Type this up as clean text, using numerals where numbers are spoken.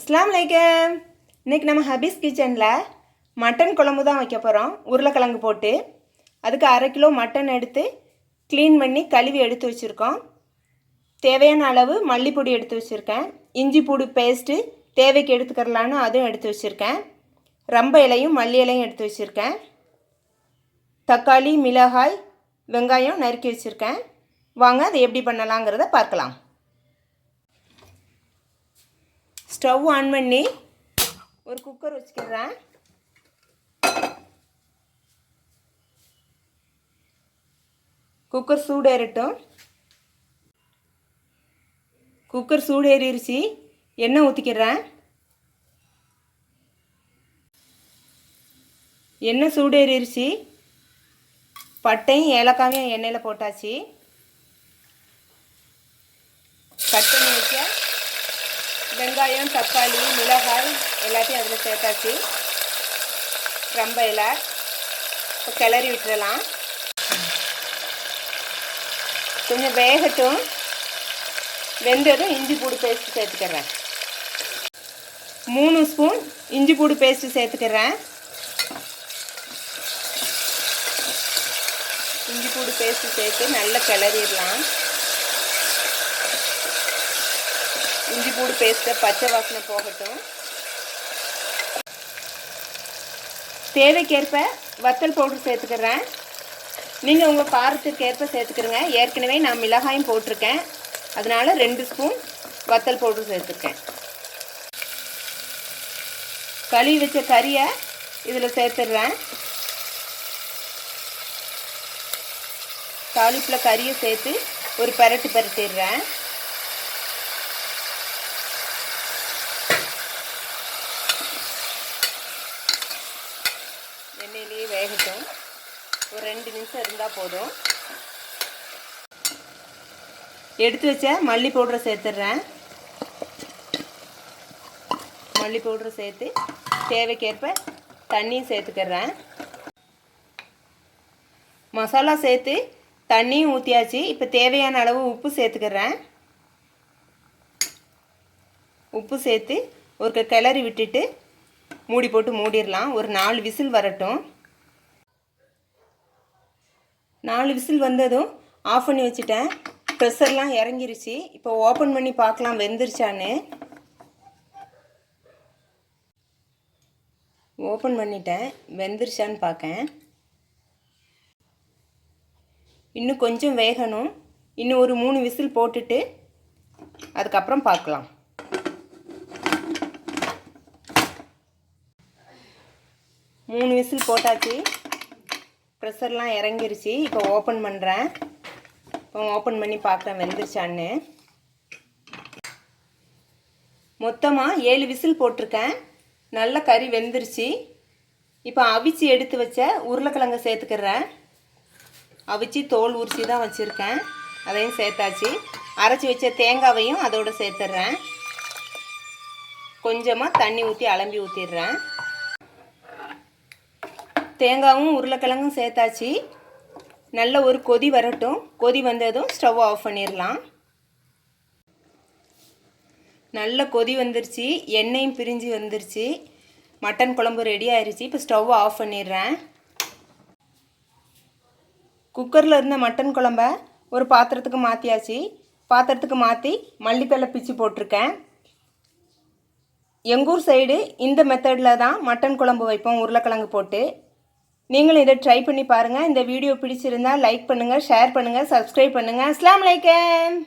அஸ்ஸலாமுஅலைக்கும். இன்றைக்கி நம்ம ஹபீஸ் கிச்சனில் மட்டன் குழம்பு தான் வைக்க போகிறோம். உருளைக்கிழங்கு போட்டு அதுக்கு 1/2 கிலோ மட்டன் எடுத்து க்ளீன் பண்ணி கழுவி எடுத்து வச்சுருக்கோம். தேவையான அளவு மல்லிப்பொடி எடுத்து வச்சுருக்கேன். இஞ்சி பூடு பேஸ்ட்டு தேவைக்கு எடுத்துக்கிறலான்னு அதுவும் எடுத்து வச்சுருக்கேன். ரம்ப இலையும் மல்லி இலையும் எடுத்து வச்சுருக்கேன். தக்காளி, மிளகாய், வெங்காயம் நறுக்கி வச்சுருக்கேன். வாங்க அதை எப்படி பண்ணலாங்கிறத பார்க்கலாம். ஸ்டவ் ஆன் பண்ணி ஒரு குக்கர் வச்சுக்கிறேன். குக்கர் சூடேறட்டும். குக்கர் சூடேறிடுச்சு. எண்ணெய் ஊற்றிக்கிறேன். எண்ணெய் சூடேறிடுச்சு. பட்டையும் ஏலக்காயும் எண்ணெயில் போட்டாச்சு. கட் பண்ணி வச்ச வெங்காயம், தக்காளி, மிளகாய் எல்லாத்தையும் அதில் சேர்த்தாச்சு. ரம்ப இலை இப்போ கிளறி விட்டுறலாம். கொஞ்சம் வேகட்டும். வெந்ததும் இஞ்சி பூடு பேஸ்ட்டு சேர்த்துக்கிறேன். 3 ஸ்பூன் இஞ்சி பூடு பேஸ்ட்டு சேர்த்துக்கிறேன். இஞ்சி பூடு பேஸ்ட்டு சேர்த்து நல்லா கிளறிடலாம். இஞ்சி பூடு பேஸ்ட்டை பச்சை வாசனை போகட்டும். தேவைக்கேற்ப வத்தல் பவுடர் சேர்த்துக்கிறேன். நீங்கள் உங்கள் காரத்துக்கு ஏற்ப சேர்த்துக்கிறங்க. ஏற்கனவே நான் மிளகாயும் போட்டிருக்கேன், அதனால் 2 ஸ்பூன் வத்தல் பவுடர் சேர்த்துருக்கேன். கழுவி வச்ச கறியை இதில் சேர்த்துடுறேன். தாளிப்பில் கறியை சேர்த்து ஒரு பரட்டிடுறேன். எண்ணெயிலேயே வேகட்டும். ஒரு 2 நிமிஷம் இருந்தால் போதும். எடுத்து வச்ச மல்லி பவுடரை சேர்த்துடுறேன். மல்லி பவுடரை சேர்த்து தேவைக்கேற்ப தண்ணியும் சேர்த்துக்கிறேன். மசாலா சேர்த்து தண்ணியும் ஊற்றியாச்சு. இப்போ தேவையான அளவு உப்பு சேர்த்துக்கிறேன். உப்பு சேர்த்து ஒரு கிளறி விட்டுட்டு மூடி போட்டு மூடிடலாம். ஒரு 4 விசில் வரட்டும். 4 விசில் வந்ததும் ஆஃப் பண்ணி வச்சுட்டேன். ப்ரெஷர்லாம் இறங்கிருச்சு. இப்போ ஓப்பன் பண்ணி பார்க்கலாம் வெந்துருச்சான்னு. ஓப்பன் பண்ணிட்டேன். வெந்துருச்சான்னு பார்க்கேன். இன்னும் கொஞ்சம் வேகணும். இன்னும் ஒரு 3 விசில் போட்டுட்டு அதுக்கப்புறம் பார்க்கலாம். 3 விசில் போட்டாச்சு. ப்ரெஷர்லாம் இறங்கிருச்சு. இப்போ ஓப்பன் பண்ணுறேன். இப்போ ஓப்பன் பண்ணி பார்க்குறேன் வெந்துருச்சான்னு. மொத்தமாக 7 விசில் போட்டிருக்கேன். நல்ல கறி வெந்துருச்சு. இப்போ அவிச்சு எடுத்து வச்ச உருளைக்கிழங்கை சேர்த்துக்கிறேன். அவிச்சு தோல் உரிச்சி தான் வச்சுருக்கேன். அதையும் சேர்த்தாச்சு. அரைச்சி வச்ச தேங்காவையும் அதோடு சேர்த்துட்றேன். கொஞ்சமாக தண்ணி ஊற்றி அலம்பி ஊற்றிடுறேன். தேங்காயும் உருளைக்கிழங்கும் சேர்த்தாச்சு. நல்ல ஒரு கொதி வரட்டும். கொதி வந்ததும் ஸ்டவ் ஆஃப் பண்ணிடலாம். நல்ல கொதி வந்துருச்சு. எண்ணெயும் பிரிஞ்சு வந்துருச்சு. மட்டன் குழம்பு ரெடி ஆயிடுச்சு. இப்போ ஸ்டவ் ஆஃப் பண்ணிடுறேன். குக்கரில் இருந்த மட்டன் குழம்ப ஒரு பாத்திரத்துக்கு மாற்றியாச்சு. பாத்திரத்துக்கு மாற்றி மல்லித்தழை பிச்சு போட்டிருக்கேன். எங்கூர் சைடு இந்த மெத்தடில் தான் மட்டன் குழம்பு வைப்போம், உருளைக்கிழங்கு போட்டு. நீங்களும் இதை ட்ரை பண்ணி பாருங்கள். இந்த வீடியோ பிடிச்சிருந்தால் லைக் பண்ணுங்கள், ஷேர் பண்ணுங்கள், சப்ஸ்கிரைப் பண்ணுங்கள். அஸ்ஸலாமு அலைக்கும்.